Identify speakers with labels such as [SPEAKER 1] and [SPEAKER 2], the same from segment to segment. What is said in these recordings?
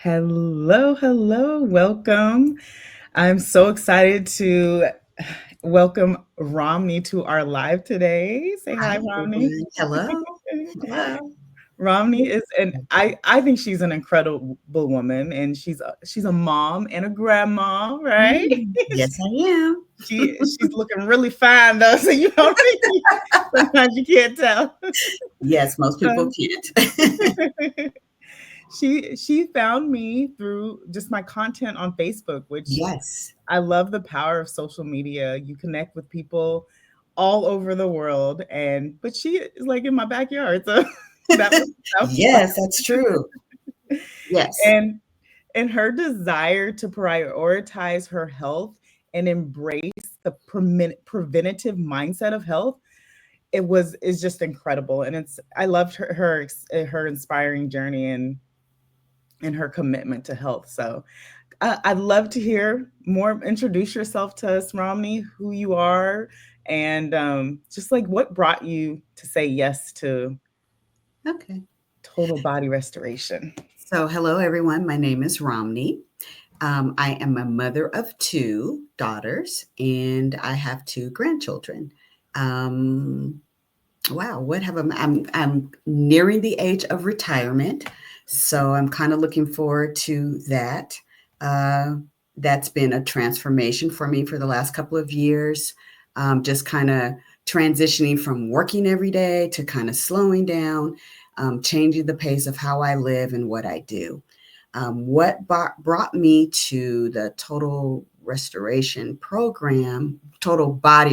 [SPEAKER 1] Hello, hello, welcome. I'm so excited to welcome Romney to our live today. Say
[SPEAKER 2] Hi,
[SPEAKER 1] hi, Romney.
[SPEAKER 2] everyone. Hello. Hello.
[SPEAKER 1] Romney is and I think she's an incredible woman, and she's a mom and a grandma, right?
[SPEAKER 2] Yes, I am.
[SPEAKER 1] She's looking really fine though, so you don't sometimes you can't tell.
[SPEAKER 2] Yes, most people can't.
[SPEAKER 1] She found me through just my content on Facebook, which
[SPEAKER 2] Yes.
[SPEAKER 1] I love the power of social media. You connect with people all over the world, and but she is like in my backyard, so that was fun.
[SPEAKER 2] Yes, that's true. Yes.
[SPEAKER 1] And her desire to prioritize her health and embrace the preventative mindset of health, is just incredible. And it's I loved her inspiring journey and her commitment to health. So I'd love to hear more. Introduce yourself to us, Romney, who you are, and just like what brought you to say yes to
[SPEAKER 2] Okay.
[SPEAKER 1] total body restoration.
[SPEAKER 2] So, hello, everyone. My name is Romney. I am a mother of two daughters, and I have two grandchildren. Um, wow, what have I? I'm nearing the age of retirement, so I'm kind of looking forward to that. Uh, that's been a transformation for me for the last couple of years. Just kind of transitioning from working every day to kind of slowing down, changing the pace of how I live and what I do. What brought me to the total body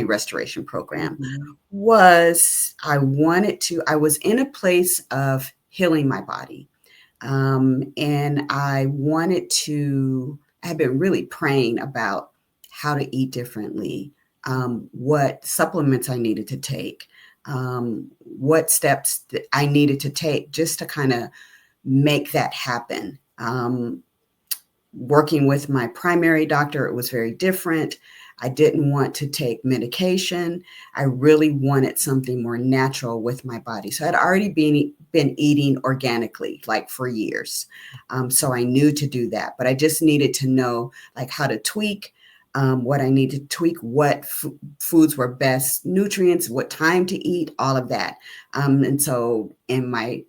[SPEAKER 2] restoration program,
[SPEAKER 1] Mhm.
[SPEAKER 2] was I was in a place of healing my body. And I had been really praying about how to eat differently, what supplements I needed to take, what steps that I needed to take just to kind of make that happen. Working with my primary doctor, it was very different. I didn't want to take medication. I really wanted something more natural with my body. So I'd already been eating organically like for years. So I knew to do that, but I just needed to know like how to tweak, what I need to tweak, what foods were best nutrients, what time to eat, all of that. And so in my,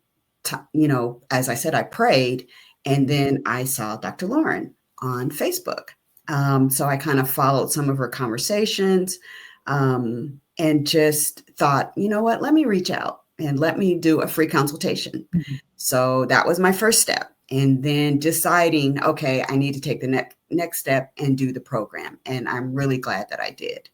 [SPEAKER 2] as I said, I prayed, and then I saw Dr. Lauren on Facebook. So I kind of followed some of her conversations, and just thought, you know what, let me reach out and let me do a free consultation.
[SPEAKER 1] Mhm.
[SPEAKER 2] So that was my first step. And then deciding, okay, I need to take the next step and do the program. And I'm really glad that I did.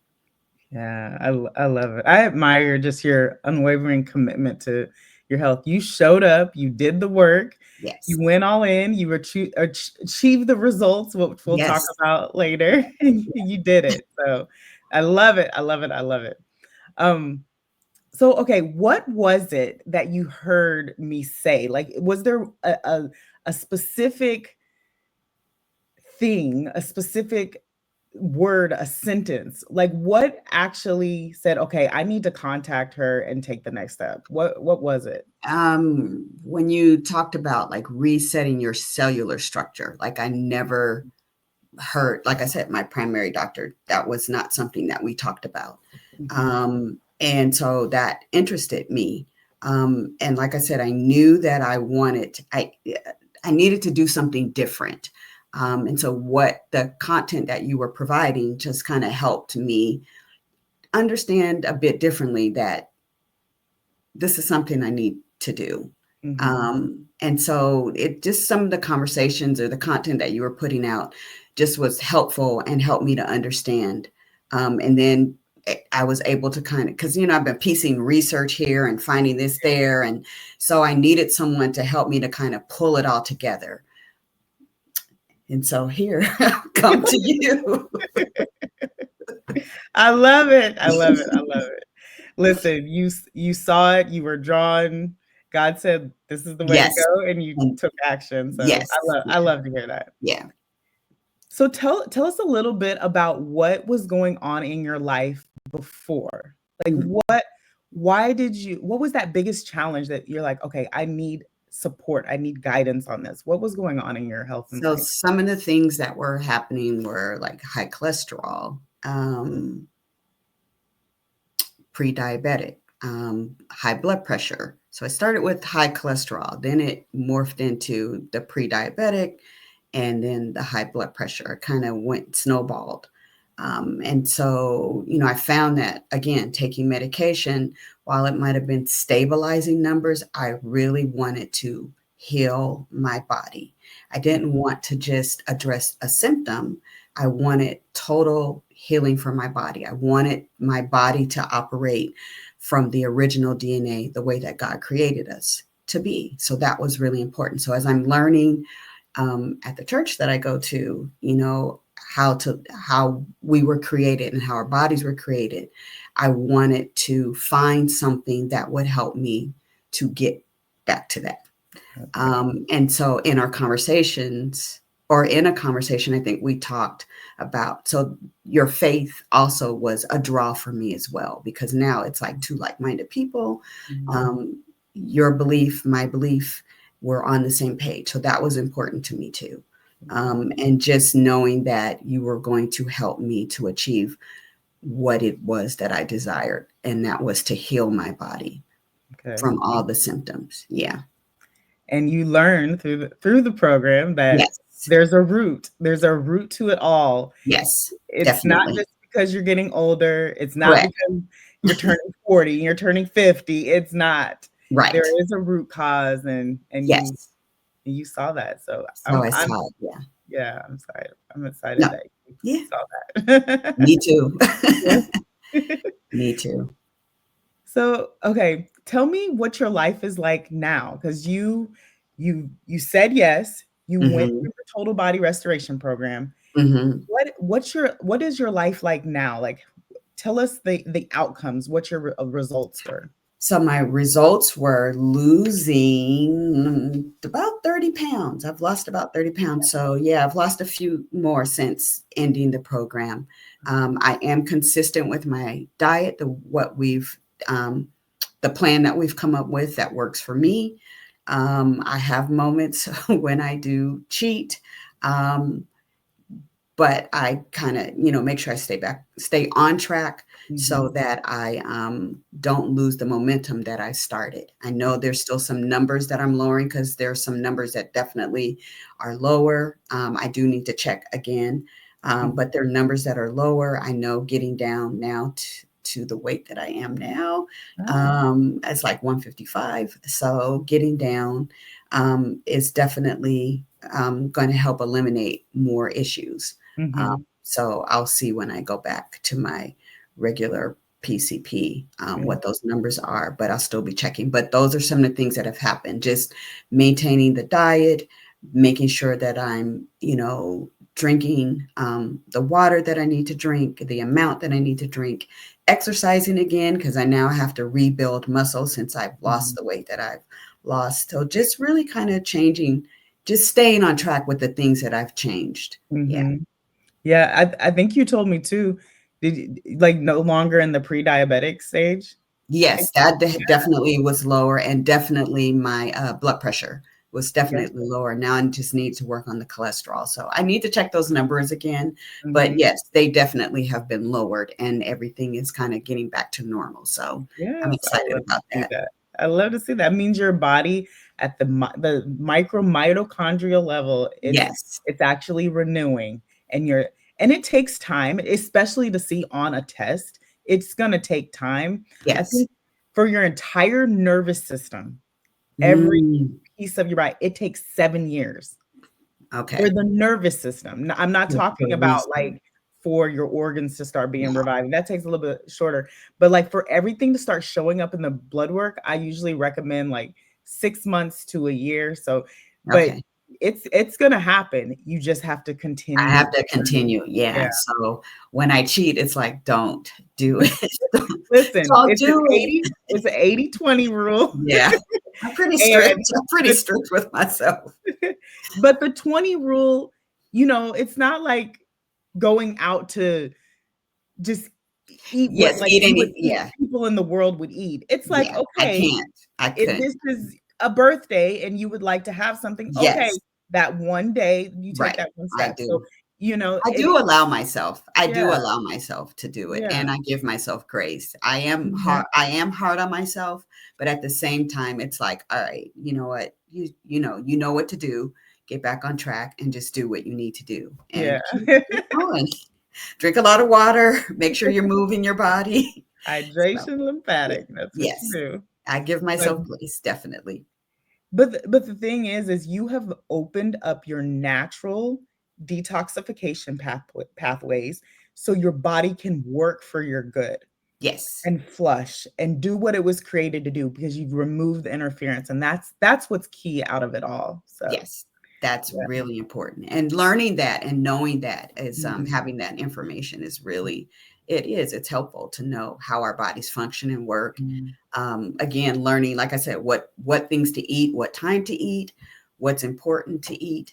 [SPEAKER 1] Yeah, I love it. I admire just your unwavering commitment to your health. You showed up, you did the work, you
[SPEAKER 2] Yes.
[SPEAKER 1] went all in, you achieved the results, which we'll talk
[SPEAKER 2] Yes.
[SPEAKER 1] about later. You did it. So I love it. I love it. I love it. Um, so okay, what was it that you heard me say? Like, was there a specific thing, a specific word, a sentence? Like what actually said, "Okay, I need to contact her and take the next step." What was it?
[SPEAKER 2] When you talked about like resetting your cellular structure, like I never heard, like I said, my primary doctor, that was not something that we talked about.
[SPEAKER 1] Mhm,
[SPEAKER 2] And so that interested me. And like I said, I knew that I needed to do something different. And so what the content that you were providing just kind of helped me understand a bit differently that this is something I need to do.
[SPEAKER 1] mhm.
[SPEAKER 2] And so it just, some of the conversations or the content that you were putting out just was helpful and helped me to understand. And then I was able to kind of, because, I've been piecing research here and finding this there. And so I needed someone to help me to kind of pull it all together. And so here I come to you.
[SPEAKER 1] I love it. I love it. I love it. Listen, you saw it, you were drawn. God said, "This is the way to
[SPEAKER 2] Yes.
[SPEAKER 1] go," and you
[SPEAKER 2] And
[SPEAKER 1] took action. So
[SPEAKER 2] yes.
[SPEAKER 1] I love to hear that.
[SPEAKER 2] Yeah.
[SPEAKER 1] So tell us a little bit about what was going on in your life before. Like
[SPEAKER 2] Mm.
[SPEAKER 1] what was that biggest challenge that you're like, "Okay, I need support. I need guidance on this. What was going on in your health and
[SPEAKER 2] So
[SPEAKER 1] life?
[SPEAKER 2] some of the things that were happening were like high cholesterol, pre-diabetic, high blood pressure. So I started with high cholesterol, then it morphed into the pre-diabetic, and then the high blood pressure kind of went snowballed. And so, I found that again, taking medication, while it might have been stabilizing numbers, I really wanted to heal my body. I didn't want to just address a symptom. I wanted total healing for my body. I wanted my body to operate from the original DNA, the way that God created us to be. So that was really important. So as I'm learning at the church that I go to, how we were created and how our bodies were created, I wanted to find something that would help me to get back to that.
[SPEAKER 1] Okay.
[SPEAKER 2] And so in our conversations, or in a conversation, I think we talked about, so your faith also was a draw for me as well, because now it's like two like-minded people.
[SPEAKER 1] Mhm.
[SPEAKER 2] Your belief, my belief, were on the same page. So that was important to me too. And just knowing that you were going to help me to achieve what it was that I desired, and that was to heal my body
[SPEAKER 1] Okay.
[SPEAKER 2] from all the symptoms. Yeah.
[SPEAKER 1] And you learn through the program that
[SPEAKER 2] Yes.
[SPEAKER 1] there's a root to it all.
[SPEAKER 2] Yes.
[SPEAKER 1] It's not
[SPEAKER 2] Definitely.
[SPEAKER 1] just because you're getting older, it's not
[SPEAKER 2] Correct.
[SPEAKER 1] because you're turning 40, you're turning 50, it's not. There
[SPEAKER 2] Right.
[SPEAKER 1] is a root cause, and
[SPEAKER 2] Yes.
[SPEAKER 1] you saw that. So
[SPEAKER 2] So I
[SPEAKER 1] I'm
[SPEAKER 2] saw it. Yeah.
[SPEAKER 1] yeah, I'm excited. I'm excited
[SPEAKER 2] No.
[SPEAKER 1] that you
[SPEAKER 2] Yeah.
[SPEAKER 1] saw that.
[SPEAKER 2] Me too.
[SPEAKER 1] Yeah.
[SPEAKER 2] Me too.
[SPEAKER 1] So, okay, tell me what your life is like now, because you said yes, you went
[SPEAKER 2] Hmm.
[SPEAKER 1] through the total body restoration program.
[SPEAKER 2] Hmm.
[SPEAKER 1] What is your life like now? Like, tell us the outcomes, what your results were.
[SPEAKER 2] So my results were losing about 30 pounds. I've lost about 30 pounds. So yeah, I've lost a few more since ending the program. I am consistent with my diet, um, the plan that we've come up with that works for me. I have moments when I do cheat. Um, but I kind of, make sure I stay on track so
[SPEAKER 1] Mhm,
[SPEAKER 2] that I don't lose the momentum that I started. I know there's still some numbers that I'm lowering, because there's some numbers that definitely are lower. I do need to check again,
[SPEAKER 1] mhm.
[SPEAKER 2] but there are numbers that are lower. I know getting down now to the weight that I am now,
[SPEAKER 1] Oh,
[SPEAKER 2] as like 155. So getting down is definitely going to help eliminate more issues.
[SPEAKER 1] mhm,
[SPEAKER 2] So I'll see when I go back to my regular PCP
[SPEAKER 1] yeah,
[SPEAKER 2] what those numbers are, but I'll still be checking. But those are some of the things that have happened. Just maintaining the diet, making sure that I'm, drinking the water that I need to drink, the amount that I need to drink, exercising again, because I now have to rebuild muscle since I've lost
[SPEAKER 1] mhm,
[SPEAKER 2] the weight that I've lost. So just really kind of changing, just staying on track with the things that I've changed. Yeah.
[SPEAKER 1] mhm. Yeah, I think you told me too, like, no longer in the pre-diabetic stage? I think
[SPEAKER 2] Yes, that definitely was lower, and definitely my blood pressure was
[SPEAKER 1] yeah,
[SPEAKER 2] definitely lower. Now I just need to work on the cholesterol. So I need to check those numbers again. But
[SPEAKER 1] mhm.
[SPEAKER 2] yes, they definitely have been lowered, and everything is kind of getting back to normal. So I'm
[SPEAKER 1] Yes, I
[SPEAKER 2] excited
[SPEAKER 1] love to
[SPEAKER 2] about
[SPEAKER 1] see
[SPEAKER 2] that.
[SPEAKER 1] that. I love to see that. Means your body at the micro mitochondrial level,
[SPEAKER 2] Yes.
[SPEAKER 1] it's actually renewing, and you're and it takes time, especially to see on a test. It's gonna take time. I
[SPEAKER 2] Yes.
[SPEAKER 1] think for your entire nervous system, every
[SPEAKER 2] Mm,
[SPEAKER 1] piece of your body, it takes 7 years. For
[SPEAKER 2] okay.
[SPEAKER 1] the nervous system. I'm not talking
[SPEAKER 2] To
[SPEAKER 1] about,
[SPEAKER 2] reset.
[SPEAKER 1] like, for your organs to start being
[SPEAKER 2] Yeah.
[SPEAKER 1] reviving, that takes a little bit shorter, but, like, for everything to start showing up in the blood work, I usually recommend, like, 6 months to a year, so but
[SPEAKER 2] Okay.
[SPEAKER 1] it's gonna happen, you just have to
[SPEAKER 2] I
[SPEAKER 1] continue the
[SPEAKER 2] have to
[SPEAKER 1] journey.
[SPEAKER 2] continue.
[SPEAKER 1] Yeah.
[SPEAKER 2] Yeah. So when I cheat, it's like, don't do it.
[SPEAKER 1] Listen,
[SPEAKER 2] Don't do it.
[SPEAKER 1] it's an 80/20 rule,
[SPEAKER 2] Yeah. I'm pretty strict.
[SPEAKER 1] and
[SPEAKER 2] I'm pretty
[SPEAKER 1] the
[SPEAKER 2] strict with myself.
[SPEAKER 1] but the 20 rule, it's not like going out to just eat what
[SPEAKER 2] Yes,
[SPEAKER 1] like you would
[SPEAKER 2] eating,
[SPEAKER 1] think
[SPEAKER 2] yeah,
[SPEAKER 1] people in the world would eat. It's like,
[SPEAKER 2] yeah. I
[SPEAKER 1] okay,
[SPEAKER 2] can't. I
[SPEAKER 1] it
[SPEAKER 2] couldn't.
[SPEAKER 1] this is a birthday and you would like to have something, okay,
[SPEAKER 2] Yes,
[SPEAKER 1] that one day you take
[SPEAKER 2] right.
[SPEAKER 1] that one
[SPEAKER 2] I
[SPEAKER 1] step. So,
[SPEAKER 2] do. I
[SPEAKER 1] it,
[SPEAKER 2] do allow myself. I do
[SPEAKER 1] yeah,
[SPEAKER 2] allow myself to do it,
[SPEAKER 1] yeah.
[SPEAKER 2] and I give myself grace.
[SPEAKER 1] Mhm.
[SPEAKER 2] I am hard on myself, but at the same time, it's like, all right, you know what? You know what to do. Get back on track and just do what you need to do
[SPEAKER 1] Yeah.
[SPEAKER 2] and keep going. Drink a lot of water, make sure you're moving your body. So,
[SPEAKER 1] Hydration,
[SPEAKER 2] yeah.
[SPEAKER 1] lymphatic, that's what you
[SPEAKER 2] Yes.
[SPEAKER 1] do.
[SPEAKER 2] I give
[SPEAKER 1] But
[SPEAKER 2] myself grace, definitely.
[SPEAKER 1] but the thing is you have opened up your natural detoxification pathways so your body can work for your good
[SPEAKER 2] Yes.
[SPEAKER 1] and flush and do what it was created to do because you've removed the interference, and that's what's key out of it all. So,
[SPEAKER 2] Yes, that's
[SPEAKER 1] yeah.
[SPEAKER 2] really important. And learning that and knowing that is
[SPEAKER 1] Mhm.
[SPEAKER 2] having that information is really, it is, it's helpful to know how our bodies function and work.
[SPEAKER 1] Mhm.
[SPEAKER 2] Again, learning, like I said, what things to eat, what time to eat, what's important to eat.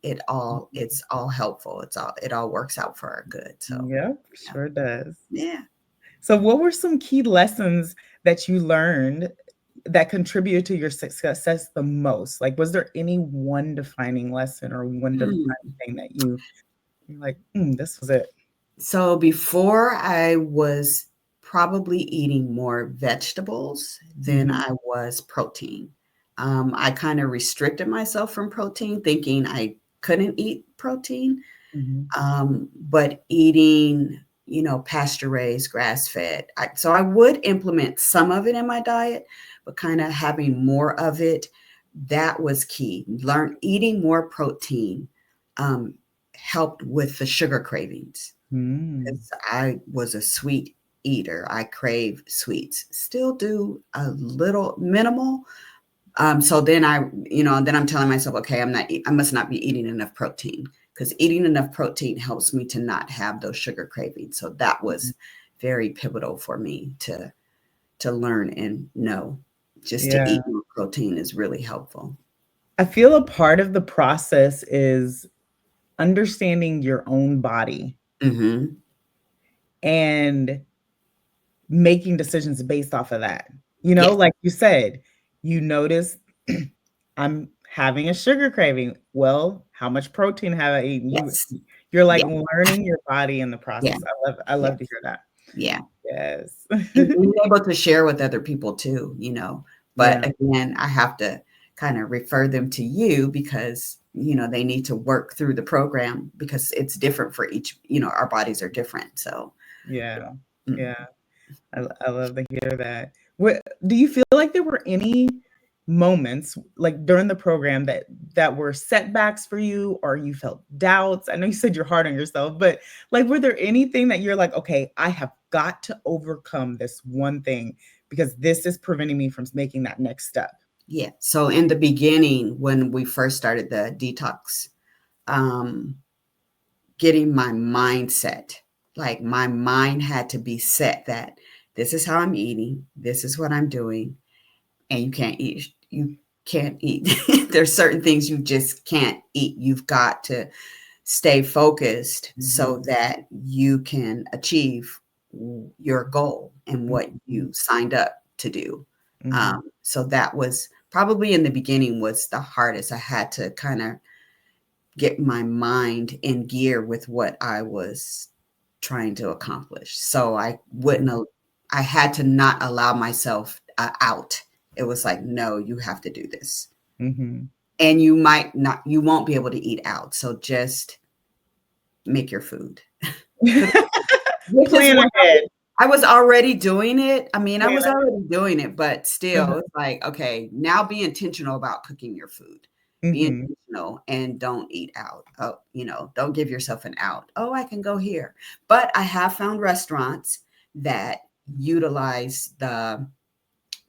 [SPEAKER 2] It's all helpful. It all works out for our good. So
[SPEAKER 1] Yep,
[SPEAKER 2] yeah,
[SPEAKER 1] sure does.
[SPEAKER 2] yeah.
[SPEAKER 1] So what were some key lessons that you learned that contributed to your success the most? Like, was there any one defining lesson or one defining
[SPEAKER 2] Hmm.
[SPEAKER 1] thing that you're like, this was it?
[SPEAKER 2] So before I was probably eating more vegetables than
[SPEAKER 1] Mhm,
[SPEAKER 2] I was protein. I kind of restricted myself from protein, thinking I couldn't eat protein.
[SPEAKER 1] mhm,
[SPEAKER 2] But eating, pasture raised, grass fed. So I would implement some of it in my diet, but kind of having more of it, that was key. Learn eating more protein um, helped with the sugar cravings.
[SPEAKER 1] mm,
[SPEAKER 2] 'Cause I was a sweet eater. I crave sweets. Still do a little minimal. So then then I'm telling myself, okay, I must not be eating enough protein, because eating enough protein helps me to not have those sugar cravings. So that
[SPEAKER 1] mhm.
[SPEAKER 2] was very pivotal for me to learn and know. Just to
[SPEAKER 1] Yeah.
[SPEAKER 2] eat more protein is really helpful.
[SPEAKER 1] I feel a part of the process is understanding your own body
[SPEAKER 2] Hmm.
[SPEAKER 1] and making decisions based off of that.
[SPEAKER 2] Yes,
[SPEAKER 1] Like you said, you notice I'm having a sugar craving. Well, how much protein have I eaten?
[SPEAKER 2] yes,
[SPEAKER 1] You're like
[SPEAKER 2] yeah,
[SPEAKER 1] learning your body in the
[SPEAKER 2] yeah,
[SPEAKER 1] process. I love to
[SPEAKER 2] yes,
[SPEAKER 1] hear that.
[SPEAKER 2] yeah.
[SPEAKER 1] Yes.
[SPEAKER 2] And being able to share with other people too, but
[SPEAKER 1] Yeah,
[SPEAKER 2] again, I have to kind of refer them to you because, they need to work through the program because it's different for each, our bodies are different. So,
[SPEAKER 1] yeah,
[SPEAKER 2] mm.
[SPEAKER 1] yeah. I love to hear that. What do you feel like there were any moments, like, during the program that were setbacks for you or you felt doubts? I know you said you're hard on yourself, but, like, were there anything that you're like, "Okay, I have got to overcome this one thing because this is preventing me from making that next step?"
[SPEAKER 2] Yeah. So in the beginning, when we first started the detox, um, getting my mindset, like my mind had to be set that this is how I'm eating, this is what I'm doing, and you can't eat. You can't eat. There's certain things you just can't eat. You've got to stay focused
[SPEAKER 1] Mhm,
[SPEAKER 2] so that you can achieve your goal and what
[SPEAKER 1] mhm,
[SPEAKER 2] you signed up to do.
[SPEAKER 1] mhm,
[SPEAKER 2] So that was probably in the beginning was the hardest. I had to kind of get my mind in gear with what I was trying to accomplish. So I wouldn't, I had to not allow myself out. It was like, no, you have to do this.
[SPEAKER 1] mhm.
[SPEAKER 2] And you won't be able to eat out. So just make your food. 'Cause which is
[SPEAKER 1] Plan
[SPEAKER 2] what
[SPEAKER 1] ahead.
[SPEAKER 2] I was already doing it. I mean, I
[SPEAKER 1] Plan
[SPEAKER 2] was already doing it, but
[SPEAKER 1] ahead.
[SPEAKER 2] still, it's like, okay, now be intentional about cooking your food. Be
[SPEAKER 1] Mhm,
[SPEAKER 2] intentional and don't eat out. Oh, don't give yourself an out. Oh, I can go here. But I have found restaurants that utilize the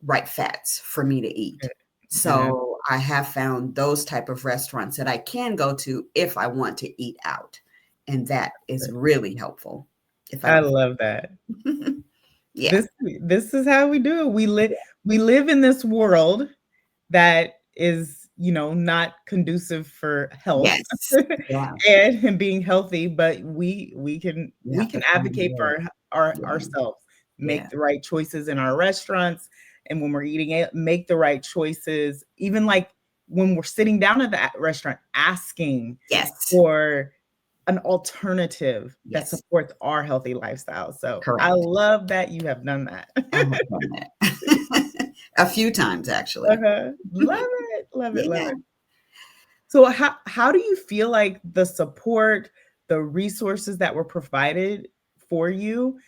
[SPEAKER 2] right fats for me to eat.
[SPEAKER 1] good. Yeah,
[SPEAKER 2] So I have found those type of restaurants that I can go to if I want to eat out. And that is
[SPEAKER 1] good.
[SPEAKER 2] really helpful if I
[SPEAKER 1] I
[SPEAKER 2] don't.
[SPEAKER 1] love that.
[SPEAKER 2] Yeah.
[SPEAKER 1] This is how we do it. We live in this world that is, not conducive for health
[SPEAKER 2] Yes. Yeah.
[SPEAKER 1] and being healthy, but we can
[SPEAKER 2] You
[SPEAKER 1] we
[SPEAKER 2] have to
[SPEAKER 1] can
[SPEAKER 2] find a
[SPEAKER 1] advocate
[SPEAKER 2] way.
[SPEAKER 1] for our
[SPEAKER 2] Yeah.
[SPEAKER 1] ourselves,
[SPEAKER 2] Yeah.
[SPEAKER 1] make the right choices in our restaurants and when we're eating it, make the right choices. Even like when we're sitting down at the restaurant, asking
[SPEAKER 2] Yes.
[SPEAKER 1] for an alternative that
[SPEAKER 2] Yes.
[SPEAKER 1] supports our healthy lifestyle. So I
[SPEAKER 2] Correct.
[SPEAKER 1] love that you have done
[SPEAKER 2] I
[SPEAKER 1] that.
[SPEAKER 2] have done that a few times actually.
[SPEAKER 1] Uh-huh. Love it. Love it. Love
[SPEAKER 2] Yeah.
[SPEAKER 1] it. So how do you feel like the support, the resources that were provided for you,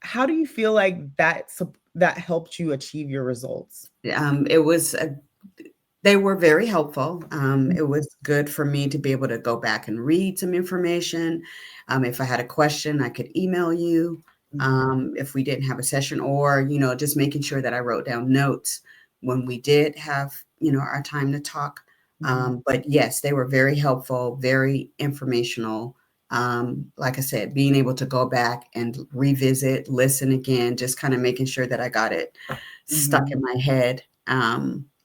[SPEAKER 1] how do you feel like that helped you achieve your results?
[SPEAKER 2] It was they were very helpful.
[SPEAKER 1] Mhm,
[SPEAKER 2] It was good for me to be able to go back and read some information. If I had a question, I could email you.
[SPEAKER 1] mhm,
[SPEAKER 2] If we didn't have a session, or just making sure that I wrote down notes when we did have our time to talk.
[SPEAKER 1] mhm,
[SPEAKER 2] But yes, they were very helpful, very informational. Like I said, being able to go back and revisit, listen again, just kind of making sure that I got it stuck
[SPEAKER 1] mhm,
[SPEAKER 2] in my head.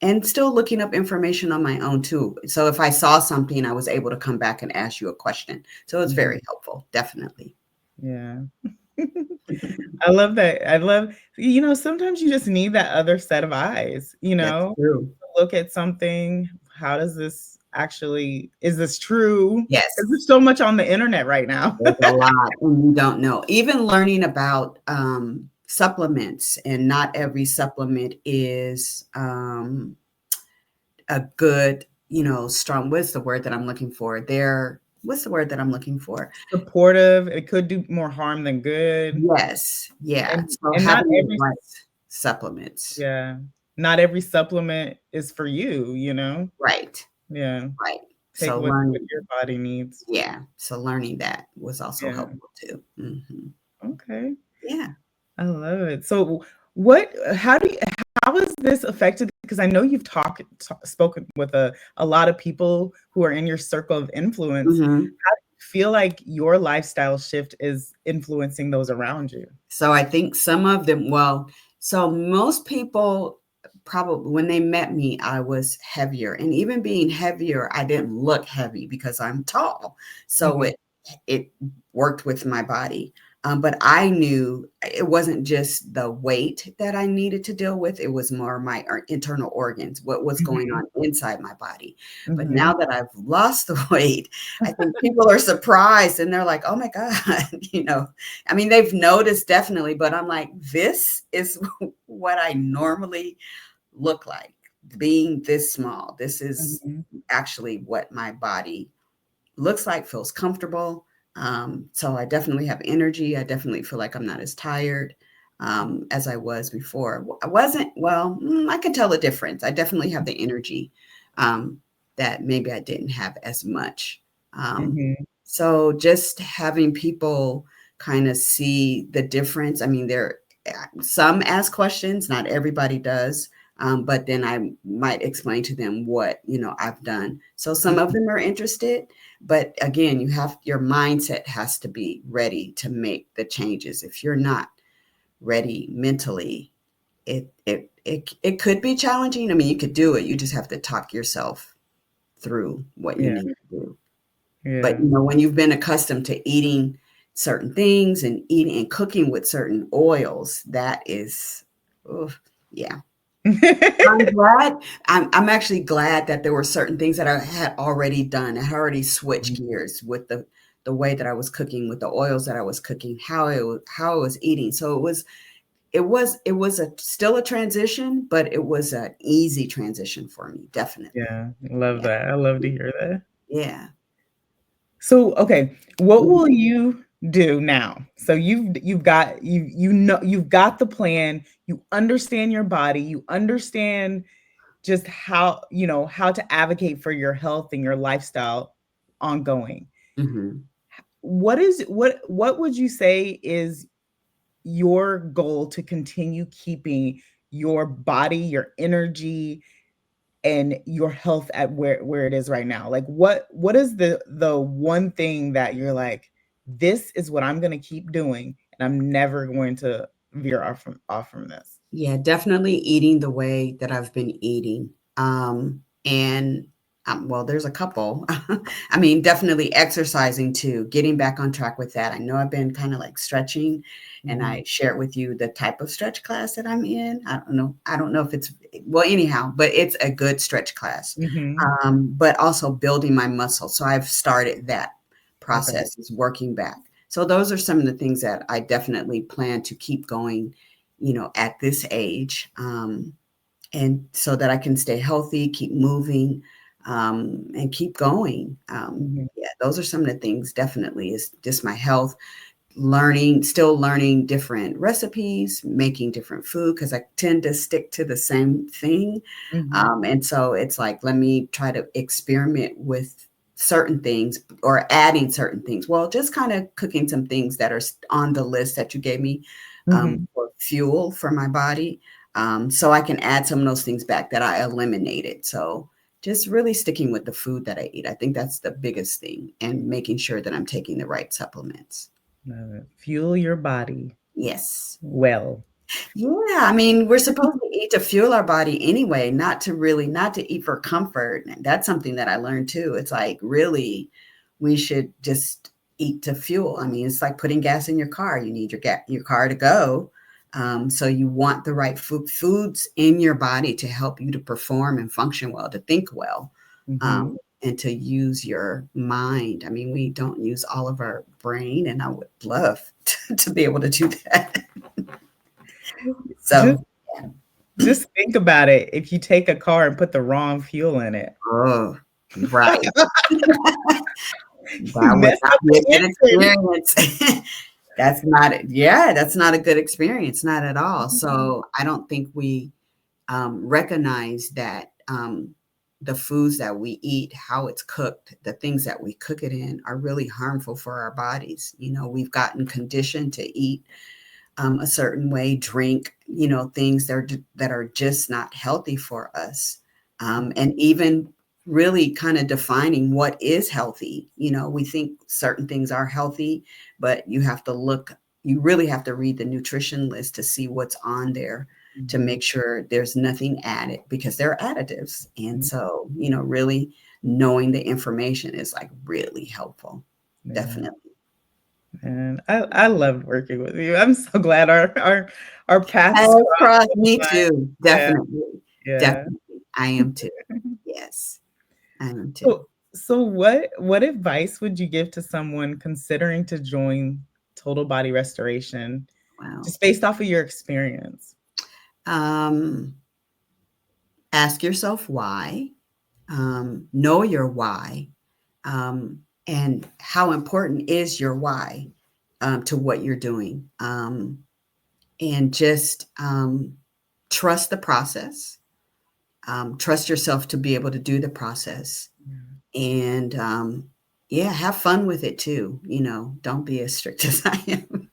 [SPEAKER 2] And still looking up information on my own too. So if I saw something, I was able to come back and ask you a question. So it's
[SPEAKER 1] mhm.
[SPEAKER 2] very helpful, definitely.
[SPEAKER 1] Yeah. I love that. I love, sometimes you just need that other set of eyes,
[SPEAKER 2] That's true.
[SPEAKER 1] to look at something. How does this actually, is this true? Because
[SPEAKER 2] Yes,
[SPEAKER 1] there's so much on the internet right now.
[SPEAKER 2] there's a lot, and you don't know. Even learning about supplements, and not every supplement is a good, strong. What's the word that I'm looking for? What's the word that I'm looking for?
[SPEAKER 1] Supportive, it could do more harm than good.
[SPEAKER 2] Yes, yeah. So
[SPEAKER 1] And not
[SPEAKER 2] having the
[SPEAKER 1] every
[SPEAKER 2] right supplements.
[SPEAKER 1] yeah, not every supplement is for you, you know?
[SPEAKER 2] Right,
[SPEAKER 1] Yeah,
[SPEAKER 2] right.
[SPEAKER 1] take
[SPEAKER 2] So
[SPEAKER 1] what
[SPEAKER 2] learning,
[SPEAKER 1] your body needs.
[SPEAKER 2] yeah. So learning that was also
[SPEAKER 1] Yeah,
[SPEAKER 2] helpful too.
[SPEAKER 1] okay.
[SPEAKER 2] Yeah.
[SPEAKER 1] I love it. So how has this affected, because I know you've spoken with a lot of people who are in your circle of influence.
[SPEAKER 2] hmm
[SPEAKER 1] How do you feel like your lifestyle shift is influencing those around you?
[SPEAKER 2] So I think some of them, well, so most people probably when they met me, I was heavier. And even being heavier, I didn't look heavy because I'm tall. So
[SPEAKER 1] Mhm,
[SPEAKER 2] it worked with my body. But I knew it wasn't just the weight that I needed to deal with. It was more my internal organs, what was going
[SPEAKER 1] mhm,
[SPEAKER 2] on inside my body. But
[SPEAKER 1] mhm,
[SPEAKER 2] now that I've lost the weight, I think people are surprised and they're like, oh my God, I mean, they've noticed definitely, but I'm like, this is what I normally look like, being this small. This is
[SPEAKER 1] mhm,
[SPEAKER 2] actually what my body looks like, feels comfortable. So I definitely have energy. I definitely feel like I'm not as tired as I was before. I wasn't, well, I can tell the difference. I definitely have the energy um, that maybe I didn't have as much. Um,
[SPEAKER 1] mhm,
[SPEAKER 2] so just having people kind of see the difference. I mean, some ask questions, not everybody does. But then I might explain to them what I've done. So some of
[SPEAKER 1] mhm.
[SPEAKER 2] them are interested, but again, your mindset has to be ready to make the changes. If you're not ready mentally, it could be challenging. I mean, you could do it. You just have to talk yourself through what you
[SPEAKER 1] Yeah,
[SPEAKER 2] need to do. But
[SPEAKER 1] yeah.
[SPEAKER 2] when you've been accustomed to eating certain things and eating and cooking with certain oils, that is, oof, yeah. I'm actually glad that there were certain things that I had already done. I had already switched gears with the way that I was cooking, with the oils that I was cooking, how I was eating. So it was still a transition, but it was an easy transition for me, definitely.
[SPEAKER 1] Yeah, love
[SPEAKER 2] Yeah.
[SPEAKER 1] that. I love to hear that.
[SPEAKER 2] Yeah.
[SPEAKER 1] So, okay, what
[SPEAKER 2] Mhm.
[SPEAKER 1] will you do now? So you've got the plan, you understand your body, you understand just how to advocate for your health and your lifestyle ongoing.
[SPEAKER 2] Mhm.
[SPEAKER 1] What would you say is your goal to continue keeping your body, your energy, and your health at where it is right now? Like what is the one thing that you're like, this is what I'm going to keep doing and I'm never going to veer off from this?
[SPEAKER 2] Yeah, definitely eating the way that I've been eating. And Well, there's a couple. I mean, definitely exercising too, getting back on track with that. I know I've been kind of like stretching, and
[SPEAKER 1] Mhm.
[SPEAKER 2] I shared with you the type of stretch class that I'm in. I don't know. I don't know if it's, well, anyhow, but it's a good stretch class.
[SPEAKER 1] Mhm.
[SPEAKER 2] But also building my muscle. So I've started that
[SPEAKER 1] Okay.
[SPEAKER 2] process, is working back. So those are some of the things that I definitely plan to keep going, at this age. And so that I can stay healthy, keep moving, and keep going.
[SPEAKER 1] Mhm.
[SPEAKER 2] Yeah, those are some of the things. Definitely is just my health, learning, still learning different recipes, making different food because I tend to stick to the same thing.
[SPEAKER 1] Mhm.
[SPEAKER 2] And so it's like, let me try to experiment with certain things or adding certain things. Well, just kind of cooking some things that are on the list that you gave me,
[SPEAKER 1] Mhm.
[SPEAKER 2] for fuel for my body. So I can add some of those things back that I eliminated. So just really sticking with the food that I eat. I think that's the biggest thing, and making sure that I'm taking the right supplements.
[SPEAKER 1] Love it. Fuel your body
[SPEAKER 2] Yes.
[SPEAKER 1] well.
[SPEAKER 2] Yeah, I mean, we're supposed to eat to fuel our body anyway, not to eat for comfort. And that's something that I learned too. It's like, really, we should just eat to fuel. I mean, it's like putting gas in your car. You need your car to go. So you want the right foods in your body to help you to perform and function well, to think well,
[SPEAKER 1] Mhm.
[SPEAKER 2] and to use your mind. I mean, we don't use all of our brain, and I would love to be able to do that.
[SPEAKER 1] Just
[SPEAKER 2] So, yeah.
[SPEAKER 1] just think about it. If you take a car and put the wrong fuel in it,
[SPEAKER 2] Oh, right.
[SPEAKER 1] you
[SPEAKER 2] That would
[SPEAKER 1] messed
[SPEAKER 2] not
[SPEAKER 1] up
[SPEAKER 2] be a
[SPEAKER 1] the
[SPEAKER 2] good
[SPEAKER 1] engine.
[SPEAKER 2] experience. That's not a good experience, not at all.
[SPEAKER 1] Mhm.
[SPEAKER 2] So I don't think we recognize that the foods that we eat, how it's cooked, the things that we cook it in are really harmful for our bodies. We've gotten conditioned to eat a certain way, drink, things that are just not healthy for us. And even really kind of defining what is healthy. We think certain things are healthy, but you really have to read the nutrition list to see what's on there, to
[SPEAKER 1] Mhm.
[SPEAKER 2] make sure there's nothing added, because there are additives. And
[SPEAKER 1] Mhm.
[SPEAKER 2] so, really knowing the information is like really helpful.
[SPEAKER 1] Yeah.
[SPEAKER 2] Definitely.
[SPEAKER 1] And I loved working with you. I'm so glad our paths crossed
[SPEAKER 2] Cross,
[SPEAKER 1] the
[SPEAKER 2] me
[SPEAKER 1] line.
[SPEAKER 2] too.
[SPEAKER 1] Yeah,
[SPEAKER 2] Definitely.
[SPEAKER 1] yeah.
[SPEAKER 2] Definitely. I am too. Yes, I am too.
[SPEAKER 1] So so what advice would you give to someone considering to join total body restoration
[SPEAKER 2] Wow.
[SPEAKER 1] just based off of your experience?
[SPEAKER 2] Um, Ask yourself why. Know your why. And how important is your why, to what you're doing. And just trust the process. Trust yourself to be able to do the process.
[SPEAKER 1] Yeah.
[SPEAKER 2] And yeah, have fun with it too. Don't be as strict as I am,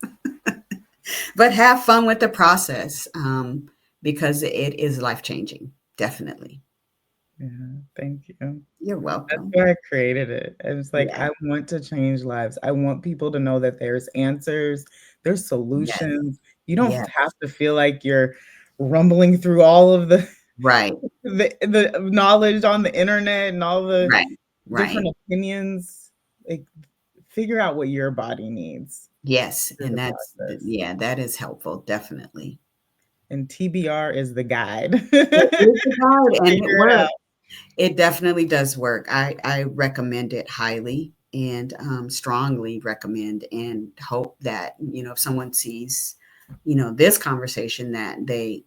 [SPEAKER 2] but have fun with the process, because it is life changing. Definitely.
[SPEAKER 1] Yeah, thank you.
[SPEAKER 2] You're
[SPEAKER 1] That's
[SPEAKER 2] welcome.
[SPEAKER 1] why I created it. I was like,
[SPEAKER 2] Yeah.
[SPEAKER 1] I want to change lives. I want people to know that there's answers, there's
[SPEAKER 2] Yes.
[SPEAKER 1] solutions. You don't have
[SPEAKER 2] Yes.
[SPEAKER 1] to feel like you're rumbling through all of the
[SPEAKER 2] Right.
[SPEAKER 1] the knowledge on the internet and all the
[SPEAKER 2] Right.
[SPEAKER 1] different
[SPEAKER 2] Right.
[SPEAKER 1] opinions. Like, figure out what your body needs
[SPEAKER 2] Yes.
[SPEAKER 1] through
[SPEAKER 2] And
[SPEAKER 1] the
[SPEAKER 2] that's,
[SPEAKER 1] process.
[SPEAKER 2] yeah, that is helpful. Definitely.
[SPEAKER 1] And TBR is the guide.
[SPEAKER 2] It is the guide, and it
[SPEAKER 1] Figure it out.
[SPEAKER 2] works. It definitely does work. I recommend it highly, and strongly recommend, and hope that, if someone sees, this conversation, that they,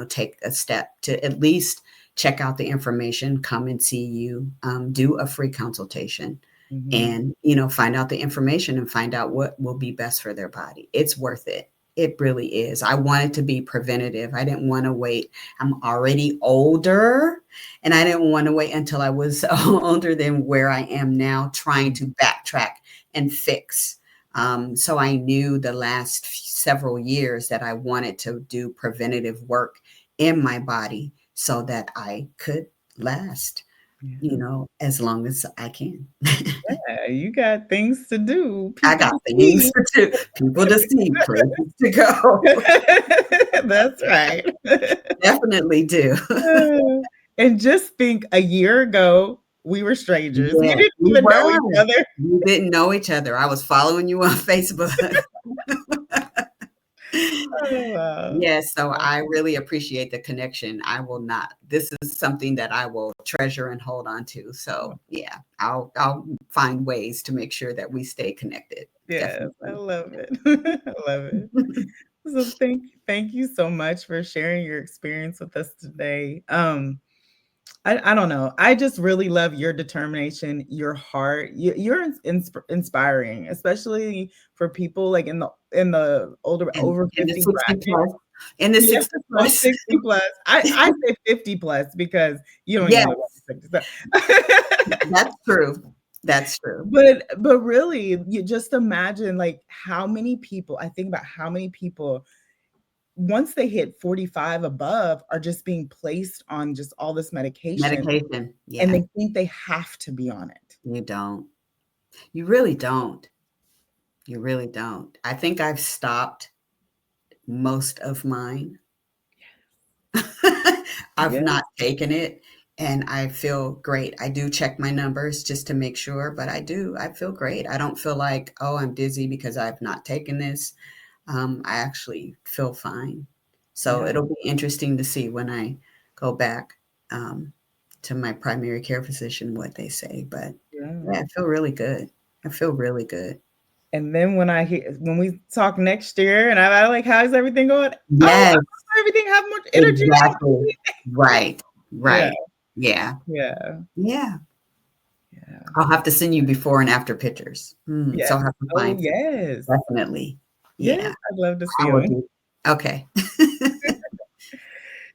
[SPEAKER 2] take a step to at least check out the information, come and see you, do a free consultation,
[SPEAKER 1] Mhm.
[SPEAKER 2] and, find out the information and find out what will be best for their body. It's worth it. It really is. I wanted to be preventative. I didn't want to wait. I'm already older, and I didn't want to wait until I was older than where I am now, trying to backtrack and fix. So I knew the last several years that I wanted to do preventative work in my body so that I could last,
[SPEAKER 1] Yeah.
[SPEAKER 2] as long as I can.
[SPEAKER 1] Yeah, you got things to do,
[SPEAKER 2] I
[SPEAKER 1] people
[SPEAKER 2] got
[SPEAKER 1] to
[SPEAKER 2] things
[SPEAKER 1] see.
[SPEAKER 2] to people to see, places to go.
[SPEAKER 1] That's right.
[SPEAKER 2] Definitely do.
[SPEAKER 1] And just think a year ago, We were strangers. We
[SPEAKER 2] Yes,
[SPEAKER 1] didn't
[SPEAKER 2] we
[SPEAKER 1] even know each
[SPEAKER 2] were.
[SPEAKER 1] other.
[SPEAKER 2] We didn't know each other. I was following you on Facebook.
[SPEAKER 1] Oh, wow.
[SPEAKER 2] Yes, so I really appreciate the connection. I will not. This is something that I will treasure and hold on to. So yeah, I'll find ways to make sure that we stay connected.
[SPEAKER 1] Yes, I
[SPEAKER 2] Definitely.
[SPEAKER 1] love it. I love it. So thank you so much for sharing your experience with us today. I don't know. I just really love your determination, your heart. You're inspiring, especially for people like in the older over
[SPEAKER 2] And the
[SPEAKER 1] 50
[SPEAKER 2] 60
[SPEAKER 1] bracket.
[SPEAKER 2] plus, and the
[SPEAKER 1] Yes,
[SPEAKER 2] 60
[SPEAKER 1] so
[SPEAKER 2] plus.
[SPEAKER 1] 60 plus. I say 50 plus because you don't even
[SPEAKER 2] Yes,
[SPEAKER 1] live up to 60. So
[SPEAKER 2] that's true. That's true.
[SPEAKER 1] but really, you just imagine like how many people, I think about how many people once they hit 45 above are just being placed on just all this medication
[SPEAKER 2] Medication.
[SPEAKER 1] and
[SPEAKER 2] Yeah,
[SPEAKER 1] they think they have to be on it.
[SPEAKER 2] you don't. You really don't. You really don't. I think I've stopped most of mine. I've
[SPEAKER 1] Yeah.
[SPEAKER 2] not taken it and I feel great. I do check my numbers just to make sure, but I do. I feel great. I don't feel like, oh, I'm dizzy because I've not taken this. I actually feel fine. So
[SPEAKER 1] Yeah.
[SPEAKER 2] it'll be interesting to see when I go back um, to my primary care physician what they say. But
[SPEAKER 1] Yeah.
[SPEAKER 2] yeah, I feel really good. I feel really good.
[SPEAKER 1] And then when we talk next year and I like, how's everything going? Oh,
[SPEAKER 2] Yes,
[SPEAKER 1] everything have more energy
[SPEAKER 2] exactly. Right.
[SPEAKER 1] now. Yeah.
[SPEAKER 2] Right. Yeah.
[SPEAKER 1] Yeah.
[SPEAKER 2] Yeah.
[SPEAKER 1] Yeah.
[SPEAKER 2] I'll have to send you before and after pictures.
[SPEAKER 1] Yes.
[SPEAKER 2] So I'll have to
[SPEAKER 1] Oh,
[SPEAKER 2] find some.
[SPEAKER 1] yes.
[SPEAKER 2] Definitely.
[SPEAKER 1] Yes,
[SPEAKER 2] Yeah,
[SPEAKER 1] I'd love to see
[SPEAKER 2] I will
[SPEAKER 1] them.
[SPEAKER 2] do. Okay.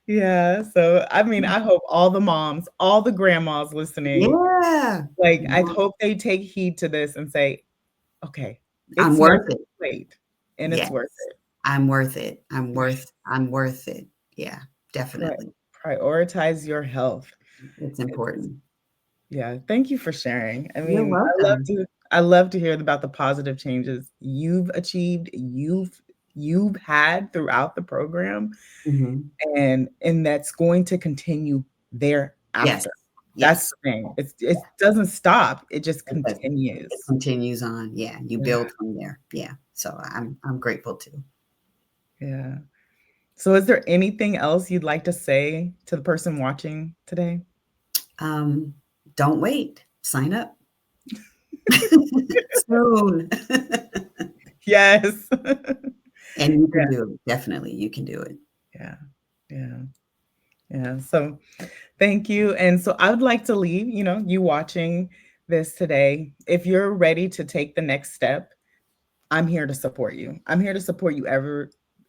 [SPEAKER 1] Yeah, so, I mean, I hope all the moms, all the grandmas listening,
[SPEAKER 2] Yeah.
[SPEAKER 1] like, I
[SPEAKER 2] Yeah.
[SPEAKER 1] hope they take heed to this and say, "Okay,
[SPEAKER 2] I'm
[SPEAKER 1] it's not
[SPEAKER 2] worth it.
[SPEAKER 1] too late, and it's
[SPEAKER 2] Yes.
[SPEAKER 1] worth it."
[SPEAKER 2] I'm worth it.
[SPEAKER 1] Right.
[SPEAKER 2] I'm worth it. Yeah,
[SPEAKER 1] Pri
[SPEAKER 2] definitely.
[SPEAKER 1] prioritize your health.
[SPEAKER 2] It's
[SPEAKER 1] It's
[SPEAKER 2] important.
[SPEAKER 1] yeah, thank you for sharing. I
[SPEAKER 2] You're
[SPEAKER 1] mean,
[SPEAKER 2] welcome.
[SPEAKER 1] I love to hear about the positive changes you've achieved, you've had throughout the program,
[SPEAKER 2] Mhm.
[SPEAKER 1] and that's going to continue
[SPEAKER 2] Yes.
[SPEAKER 1] thereafter. That's
[SPEAKER 2] Yes.
[SPEAKER 1] the thing. It doesn't stop, it just
[SPEAKER 2] It doesn't. It
[SPEAKER 1] continues.
[SPEAKER 2] continues on. Yeah, you
[SPEAKER 1] Yeah,
[SPEAKER 2] build from there. Yeah. So I'm grateful too.
[SPEAKER 1] yeah. So is there anything else you'd like to say to the person watching today?
[SPEAKER 2] Um, don't wait. Sign up. Soon.
[SPEAKER 1] Yes.
[SPEAKER 2] And you can
[SPEAKER 1] Yeah,
[SPEAKER 2] do it. Definitely, you can do it.
[SPEAKER 1] yeah, yeah, yeah. So thank you. And so I would like to leave, you watching this today. If you're ready to take the next step, I'm here to support you. I'm here to support you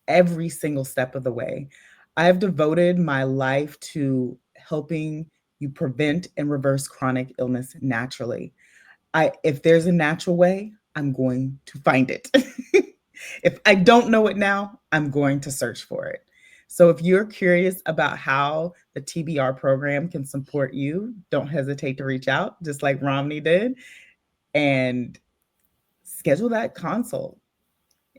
[SPEAKER 1] every single step of the way. I have devoted my life to helping you prevent and reverse chronic illness naturally. If there's a natural way, I'm going to find it. If I don't know it now, I'm going to search for it. So if you're curious about how the TBR program can support you, don't hesitate to reach out, just like Romney did, and schedule that consult.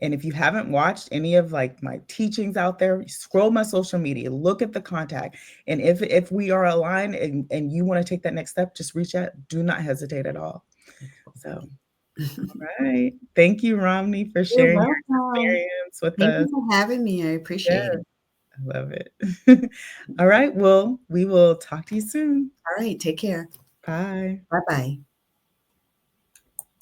[SPEAKER 1] And if you haven't watched any of like my teachings out there, scroll my social media, look at the contact. And if we are aligned and you want to take that next step, just reach out. Do not hesitate at all. So, right. Thank you, Romney, for
[SPEAKER 2] You're
[SPEAKER 1] sharing your
[SPEAKER 2] welcome.
[SPEAKER 1] experience with
[SPEAKER 2] Thank
[SPEAKER 1] us.
[SPEAKER 2] you for having me. I
[SPEAKER 1] Yeah,
[SPEAKER 2] appreciate it.
[SPEAKER 1] I love it. All right. Well, we will talk to you soon.
[SPEAKER 2] All right. Take care.
[SPEAKER 1] Bye.
[SPEAKER 2] Bye bye.